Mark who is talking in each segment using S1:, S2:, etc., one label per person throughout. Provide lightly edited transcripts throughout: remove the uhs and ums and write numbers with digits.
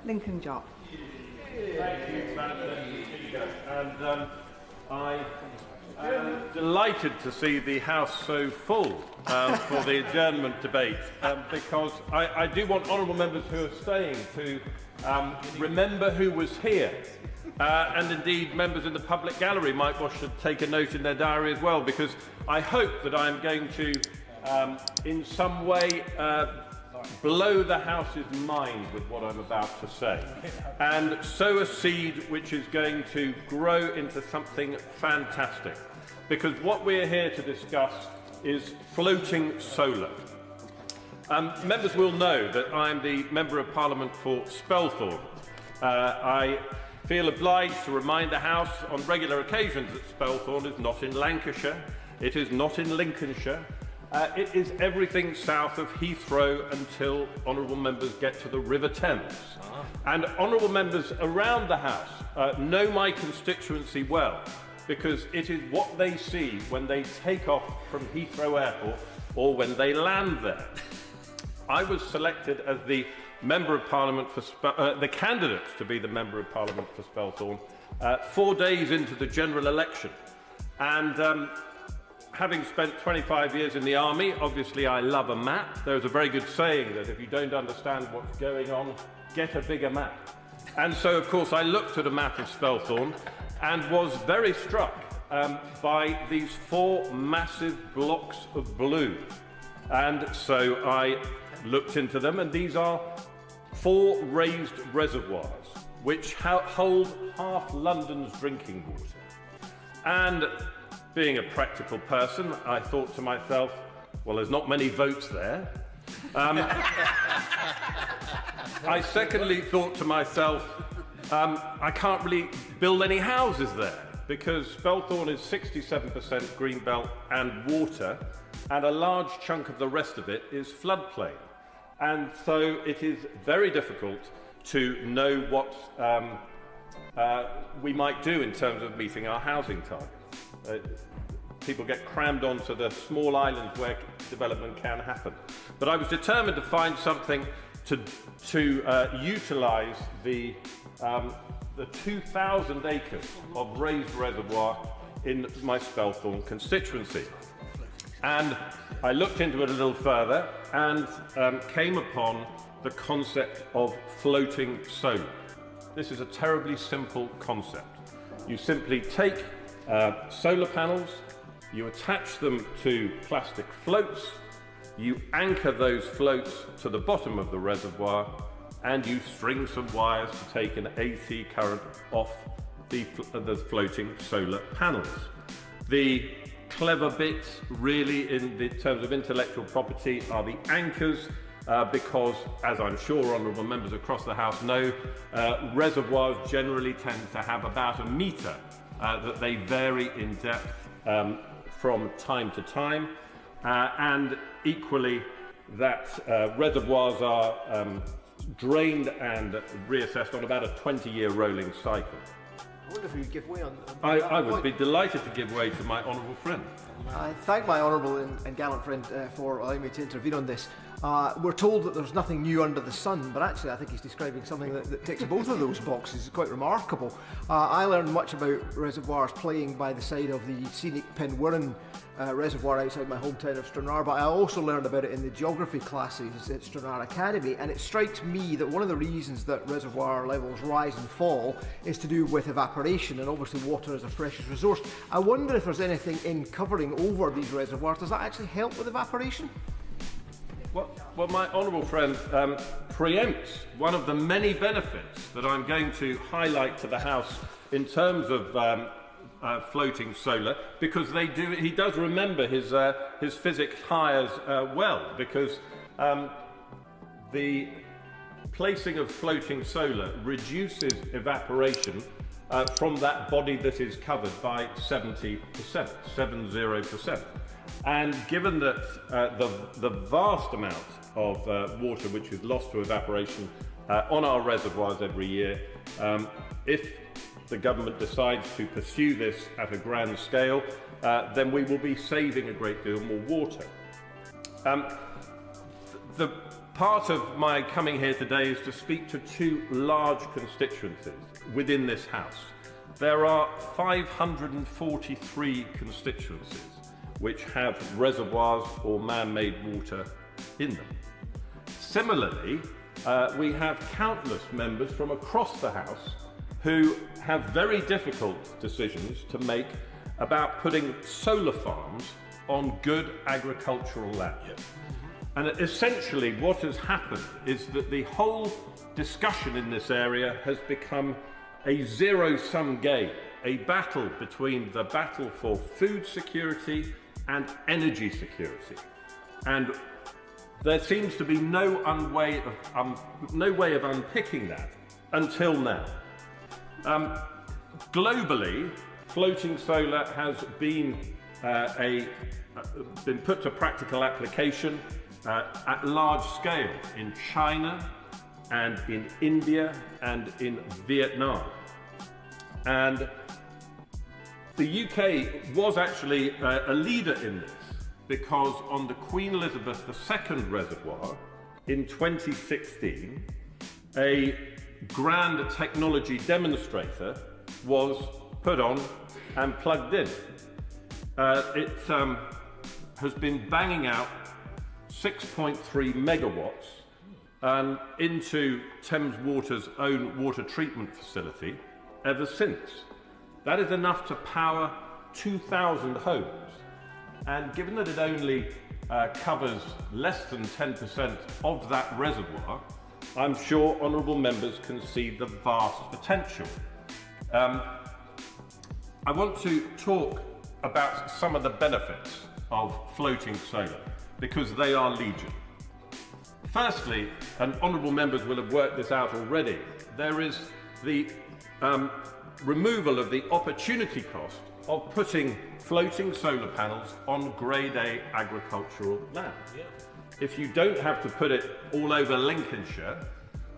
S1: Lincoln Job.
S2: Thank you, Madam Speaker. And I am delighted to see the House so full for the adjournment debate, because I do want honourable members who are staying to remember who was here. And indeed, members in the public gallery might wish to take a note in their diary as well, because I hope that I am going to, in some way, blow the House's mind with what I'm about to say, and sow a seed which is going to grow into something fantastic. Because what we're here to discuss is floating solar. Members will know that I'm the Member of Parliament for Spelthorne. I feel obliged to remind the House on regular occasions that Spelthorne is not in Lancashire, it is not in Lincolnshire, it is everything south of Heathrow until honourable members get to the River Thames. And honourable members around the House know my constituency well, because it is what they see when they take off from Heathrow Airport or when they land there. I was selected as the Member of Parliament for the candidate to be the Member of Parliament for Spelthorne 4 days into the general election. And having spent 25 years in the army, obviously I love a map. There's a very good saying that if you don't understand what's going on, get a bigger map. And so, of course, I looked at a map of Spelthorne and was very struck by these 4 massive blocks of blue. And so I looked into them, and these are 4 raised reservoirs which hold half London's drinking water. And being a practical person, I thought to myself, well, there's not many votes there. I secondly thought to myself, I can't really build any houses there, because Spelthorne is 67% greenbelt and water, and a large chunk of the rest of it is floodplain. And so it is very difficult to know what we might do in terms of meeting our housing targets. People get crammed onto the small islands where development can happen. But I was determined to find something to utilise the 2,000 acres of raised reservoir in my Spelthorne constituency. And I looked into it a little further and came upon the concept of floating solar. This is a terribly simple concept. You simply take solar panels, you attach them to plastic floats, you anchor those floats to the bottom of the reservoir, and you string some wires to take an AC current off the floating solar panels. The clever bits, really, in terms of intellectual property, are the anchors, because, as I'm sure honourable members across the House know, reservoirs generally tend to have about a metre that they vary in depth from time to time, and equally that reservoirs are drained and reassessed on about a 20-year rolling cycle.
S3: I wonder if you give way on
S2: I would be delighted to give way to my honourable friend.
S3: I thank my honourable and gallant friend for allowing me to intervene on this. We're told that there's nothing new under the sun, but actually I think he's describing something that ticks both of those boxes. It's quite remarkable. I learned much about reservoirs playing by the side of the scenic Penwyrran reservoir outside my hometown of Stranraer, but I also learned about it in the geography classes at Stranraer Academy, and it strikes me that one of the reasons that reservoir levels rise and fall is to do with evaporation, and obviously water is a precious resource. I wonder if there's anything in covering over these reservoirs. Does that actually help with evaporation?
S2: Well, my honourable friend preempts one of the many benefits that I'm going to highlight to the House in terms of floating solar, because he does remember his physics hires well, because the placing of floating solar reduces evaporation from that body that is covered by 70%. And given that the vast amount of water which is lost to evaporation on our reservoirs every year, if the government decides to pursue this at a grand scale, then we will be saving a great deal more water. The Part of my coming here today is to speak to two large constituencies within this House. There are 543 constituencies which have reservoirs or man-made water in them. Similarly, we have countless members from across the House who have very difficult decisions to make about putting solar farms on good agricultural land. Yep. And essentially what has happened is that the whole discussion in this area has become a zero-sum game, a battle between the battle for food security and energy security. And there seems to be no way of unpicking that until now. Globally, floating solar has been put to practical application at large scale in China and in India and in Vietnam. And the UK was actually a leader in this, because on the Queen Elizabeth II reservoir in 2016, a grand technology demonstrator was put on and plugged in. It has been banging out 6.3 megawatts into Thames Water's own water treatment facility ever since. That is enough to power 2,000 homes. And given that it only covers less than 10% of that reservoir, I'm sure honourable members can see the vast potential. I want to talk about some of the benefits of floating solar, because they are legion. Firstly, and honourable members will have worked this out already, there is the removal of the opportunity cost of putting floating solar panels on Grade A agricultural land. Yeah. If you don't have to put it all over Lincolnshire,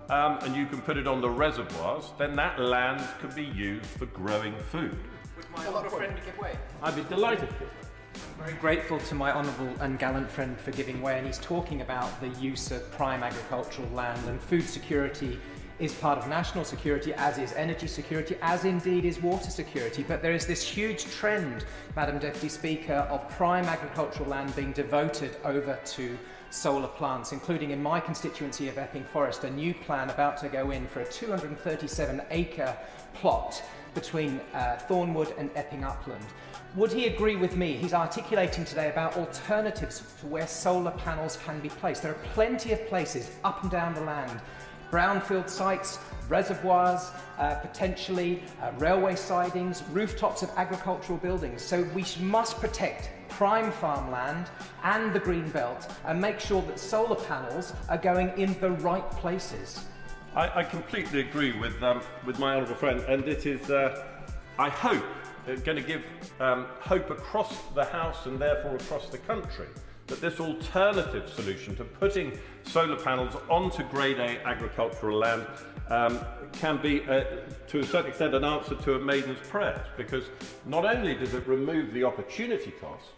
S2: and you can put it on the reservoirs, then that land can be used for growing food.
S1: Would my honourable friend give way?
S2: I'd be delighted to.
S1: I'm very grateful to my honourable and gallant friend for giving way, and he's talking about the use of prime agricultural land, and food security is part of national security, as is energy security, as indeed is water security. But there is this huge trend, Madam Deputy Speaker, of prime agricultural land being devoted over to solar plants, including in my constituency of Epping Forest, a new plan about to go in for a 237-acre plot between Thornwood and Epping Upland. Would he agree with me? He's articulating today about alternatives to where solar panels can be placed. There are plenty of places up and down the land, brownfield sites, reservoirs, potentially railway sidings, rooftops of agricultural buildings. So we must protect prime farmland and the green belt and make sure that solar panels are going in the right places.
S2: I completely agree with my honourable friend, and it is, I hope, going to give hope across the House and therefore across the country that this alternative solution to putting solar panels onto Grade A agricultural land can be, to a certain extent, an answer to a maiden's prayers, because not only does it remove the opportunity costs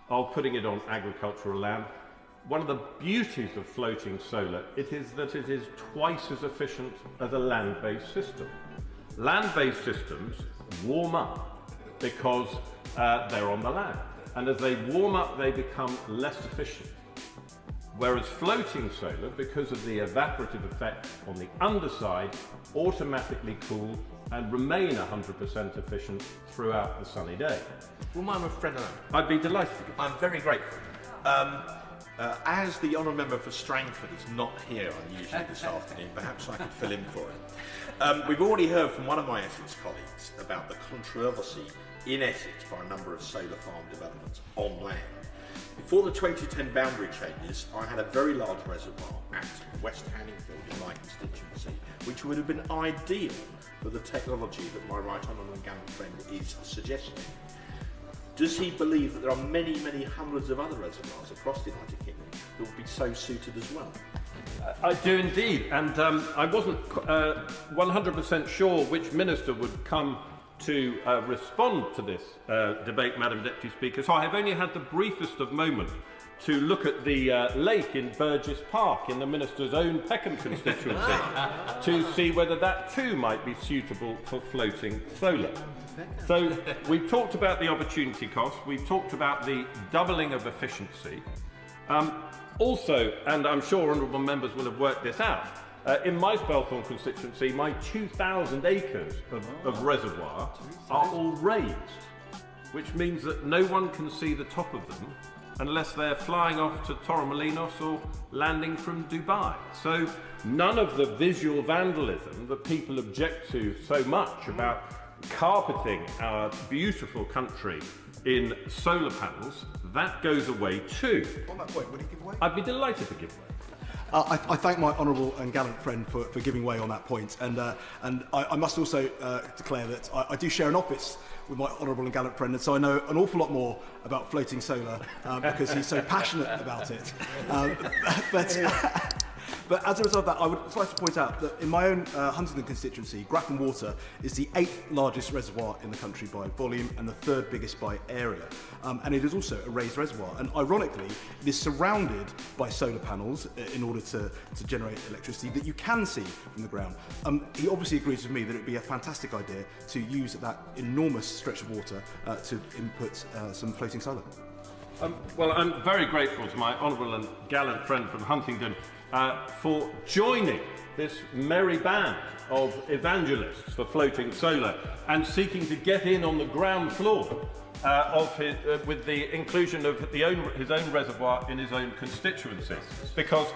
S2: of putting it on agricultural land, one of the beauties of floating solar is that it is twice as efficient as a land-based system. Land-based systems warm up because they're on the land, and as they warm up they become less efficient. Whereas floating solar, because of the evaporative effect on the underside, automatically cool and remain 100% efficient throughout the sunny day.
S4: Will my friend alone?
S2: I'd be delighted.
S4: I'm very grateful. As the honourable member for Strangford is not here unusually this afternoon, perhaps I could fill in for him. We've already heard from one of my Essex colleagues about the controversy in Essex by a number of solar farm developments on land. Before the 2010 boundary changes, I had a very large reservoir at West Hanningfield in my constituency, which would have been ideal for the technology that my right honourable and gallant friend is suggesting. Does he believe that there are many, many hundreds of other reservoirs across the United Kingdom that would be so suited as well?
S2: I do indeed, and I wasn't 100% sure which minister would come to respond to this debate, Madam Deputy Speaker, so I have only had the briefest of moments to look at the lake in Burgess Park in the Minister's own Peckham constituency to see whether that too might be suitable for floating solar. So we've talked about the opportunity cost, we've talked about the doubling of efficiency. Also, and I'm sure honourable members will have worked this out, in my Spelthorne constituency, my 2,000 acres of reservoir are all raised, which means that no one can see the top of them unless they're flying off to Torremolinos or landing from Dubai. So none of the visual vandalism that people object to so much about carpeting our beautiful country in solar panels, that goes away too.
S5: On that point, would he give way?
S2: I'd be delighted to give way.
S5: I thank my honourable and gallant friend for giving way on that point, and I must also declare that I do share an office with my honourable and gallant friend, and so I know an awful lot more about floating solar because he's so passionate about it. But as a result of that, I would just like to point out that in my own Huntingdon constituency, Grafton Water is the 8th largest reservoir in the country by volume and the 3rd biggest by area. And it is also a raised reservoir. And ironically, it is surrounded by solar panels in order to generate electricity that you can see from the ground. He obviously agrees with me that it would be a fantastic idea to use that enormous stretch of water to input some floating solar.
S2: Well, I'm very grateful to my honourable and gallant friend from Huntingdon for joining this merry band of evangelists for floating solar and seeking to get in on the ground floor with the inclusion of his own reservoir in his own constituency. Because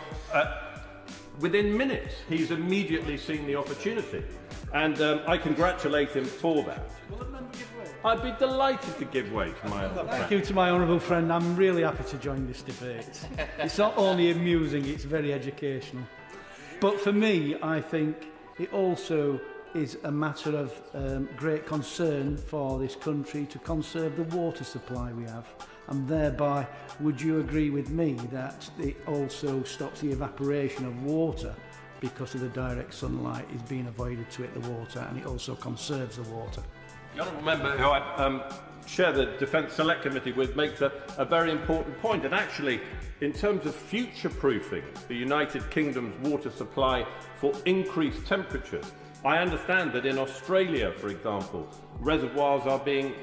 S2: within minutes, he's immediately seen the opportunity. And I congratulate him for that. I'd be delighted to give way to my honourable friend.
S6: Thank you to my honourable friend. I'm really happy to join this debate. It's not only amusing, it's very educational. But for me, I think it also is a matter of great concern for this country to conserve the water supply we have. And thereby, would you agree with me that it also stops the evaporation of water because of the direct sunlight is being avoided to hit the water, and it also conserves the water?
S2: The honourable member who I share the Defence Select Committee with makes a very important point. And actually, in terms of future-proofing the United Kingdom's water supply for increased temperatures, I understand that in Australia, for example, reservoirs are being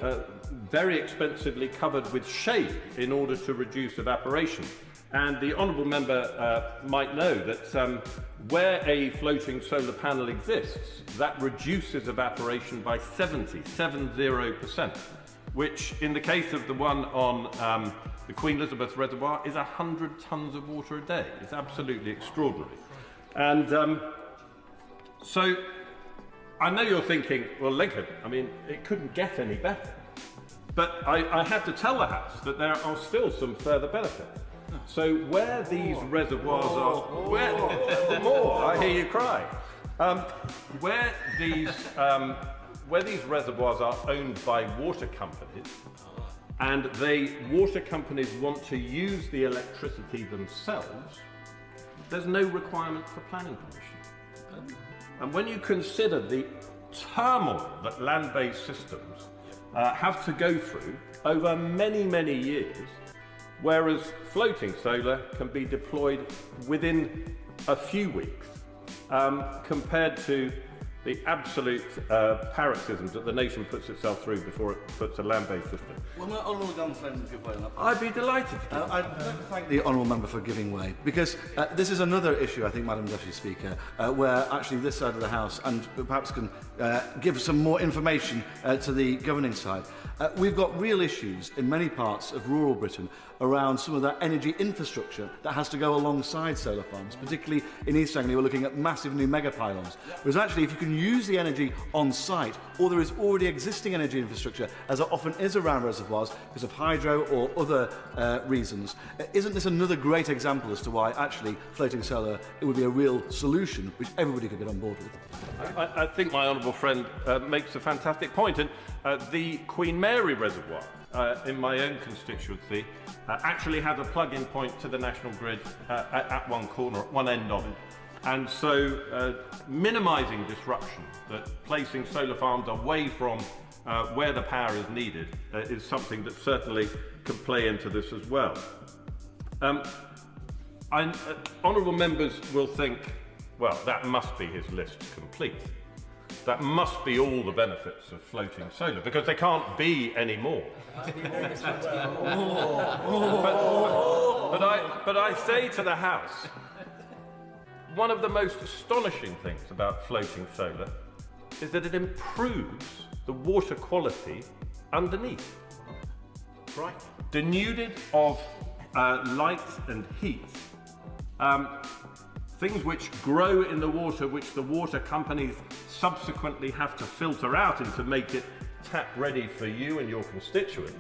S2: very expensively covered with shade in order to reduce evaporation. And the honourable member might know that where a floating solar panel exists, that reduces evaporation by 70%, which in the case of the one on the Queen Elizabeth Reservoir is 100 tonnes of water a day. It's absolutely extraordinary. And so I know you're thinking, well, Lincoln, I mean, it couldn't get any better. But I have to tell the House that there are still some further benefits. So where these reservoirs are, more, I hear you cry. Where these reservoirs are owned by water companies, and water companies want to use the electricity themselves, there's no requirement for planning permission. And when you consider the turmoil that land-based systems have to go through over many, many years, whereas floating solar can be deployed within a few weeks, compared to the absolute paroxysms that the nation puts itself through before it puts a land-based system.
S7: Well, my honourable gallant friend will give way on that.
S2: I'd be delighted to.
S7: I'd like to thank the honourable member for giving way, because this is another issue, I think, Madam Deputy Speaker, where actually this side of the House, and perhaps can give some more information to the governing side. We've got real issues in many parts of rural Britain around some of that energy infrastructure that has to go alongside solar farms, particularly in East Anglia. We're looking at massive new mega pylons. Whereas actually, if you can use the energy on site, or there is already existing energy infrastructure, as it often is around reservoirs because of hydro or other reasons, isn't this another great example as to why actually floating solar, it would be a real solution which everybody could get on board with?
S2: I think my honourable friend makes a fantastic point. And the Queen Mary Reservoir in my own constituency actually has a plug-in point to the national grid at one corner, at one end of it. And so minimising disruption, that placing solar farms away from where the power is needed is something that certainly can play into this as well. Honourable members will think, well, that must be his list complete. That must be all the benefits of floating solar, because there can't be any more. But I say to the House, one of the most astonishing things about floating solar is that it improves the water quality underneath.
S4: Right.
S2: Denuded of light and heat, things which grow in the water, which the water companies subsequently have to filter out and to make it tap ready for you and your constituents.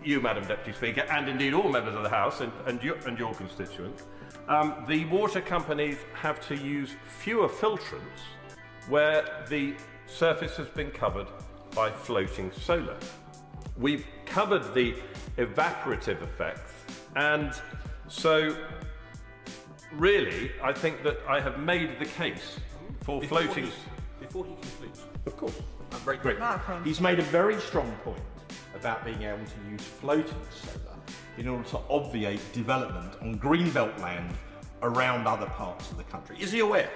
S2: You, Madam Deputy Speaker, and indeed all members of the House and your constituents, the water companies have to use fewer filtrants where the surface has been covered by floating solar. We've covered the evaporative effects, and so really I think that I have made the case for floating.
S4: Before he concludes,
S2: Of course.
S4: I'm very grateful. He's made a very strong point about being able to use floating solar in order to obviate development on greenbelt land around other parts of the country. Is he aware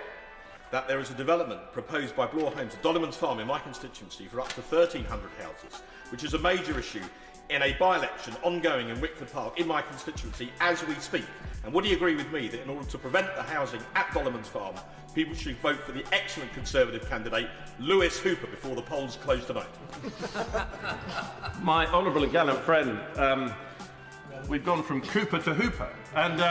S4: that there is a development proposed by Bloor Homes at Dolleman's Farm in my constituency for up to 1,300 houses, which is a major issue in a by-election ongoing in Wickford Park in my constituency as we speak? And would he agree with me that in order to prevent the housing at Dolleman's Farm, people should vote for the excellent Conservative candidate Lewis Hooper before the polls close tonight?
S2: My honourable and gallant friend, we've gone from Cooper to Hooper, and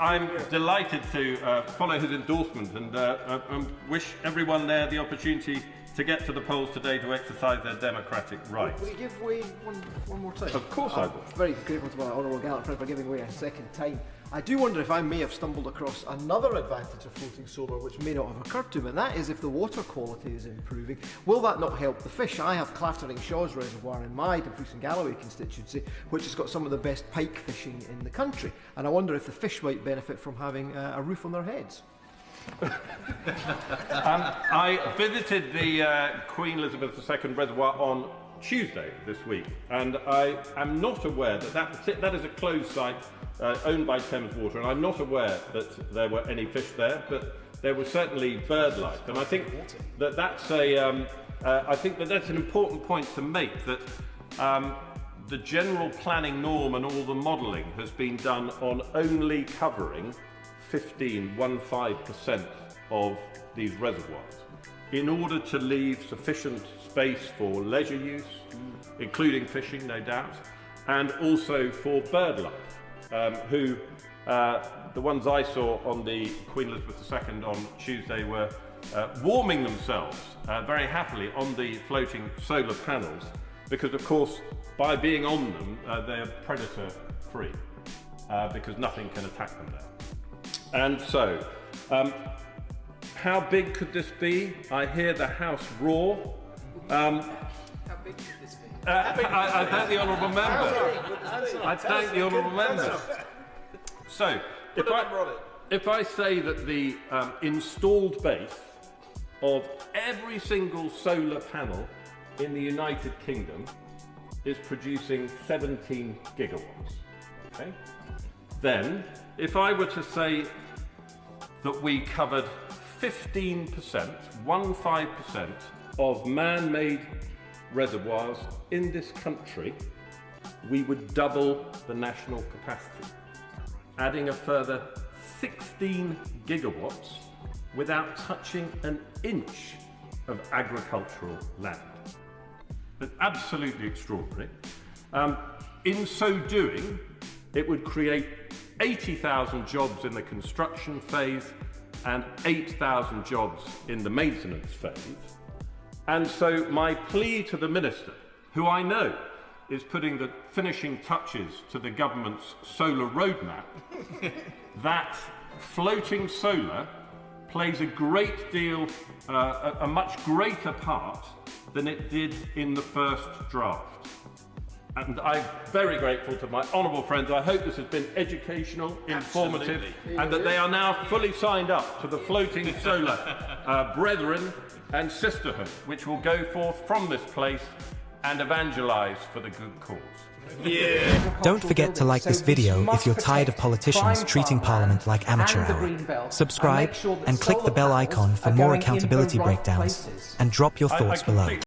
S2: I'm delighted to follow his endorsement and wish everyone there the opportunity to get to the polls today to exercise their democratic rights.
S3: Will you give way one more time?
S2: Of course I will.
S3: Very grateful to my honourable gallant friend for giving way a second time. I do wonder if I may have stumbled across another advantage of floating solar which may not have occurred to me, and that is if the water quality is improving, will that not help the fish? I have Clattering Shaw's Reservoir in my Dumfries and Galloway constituency, which has got some of the best pike fishing in the country, and I wonder if the fish might benefit from having a roof on their heads.
S2: I visited the Queen Elizabeth II Reservoir on Tuesday this week, and I am not aware that is a closed site owned by Thames Water, and I'm not aware that there were any fish there, but there was certainly bird life, and I think that that's an important point to make, that the general planning norm and all the modelling has been done on only covering 15% of these reservoirs in order to leave sufficient space for leisure use, including fishing, no doubt, and also for bird life, who the ones I saw on the Queen Elizabeth II on Tuesday were warming themselves very happily on the floating solar panels, because of course by being on them they're predator free, because nothing can attack them there. And so, how big could this be? I hear the House roar. How big could this be? I thank the honourable member. I thank the honourable member. So, if I say that the installed base of every single solar panel in the United Kingdom is producing 17 gigawatts, okay? Then, if I were to say that we covered 15% of man-made reservoirs in this country, we would double the national capacity, adding a further 16 gigawatts without touching an inch of agricultural land. It's absolutely extraordinary. In so doing, it would create 80,000 jobs in the construction phase and 8,000 jobs in the maintenance phase. And so my plea to the Minister, who I know is putting the finishing touches to the government's solar roadmap, that floating solar plays a great deal, a much greater part than it did in the first draft. And I'm very grateful to my honourable friends. I hope this has been educational, informative, and that they are now fully signed up to the floating solar brethren and sisterhood, which will go forth from this place and evangelise for the good cause.
S8: Don't forget to like this video if you're tired of politicians treating Parliament like amateur hour. Subscribe and click the bell icon for more accountability breakdowns, and drop your thoughts below.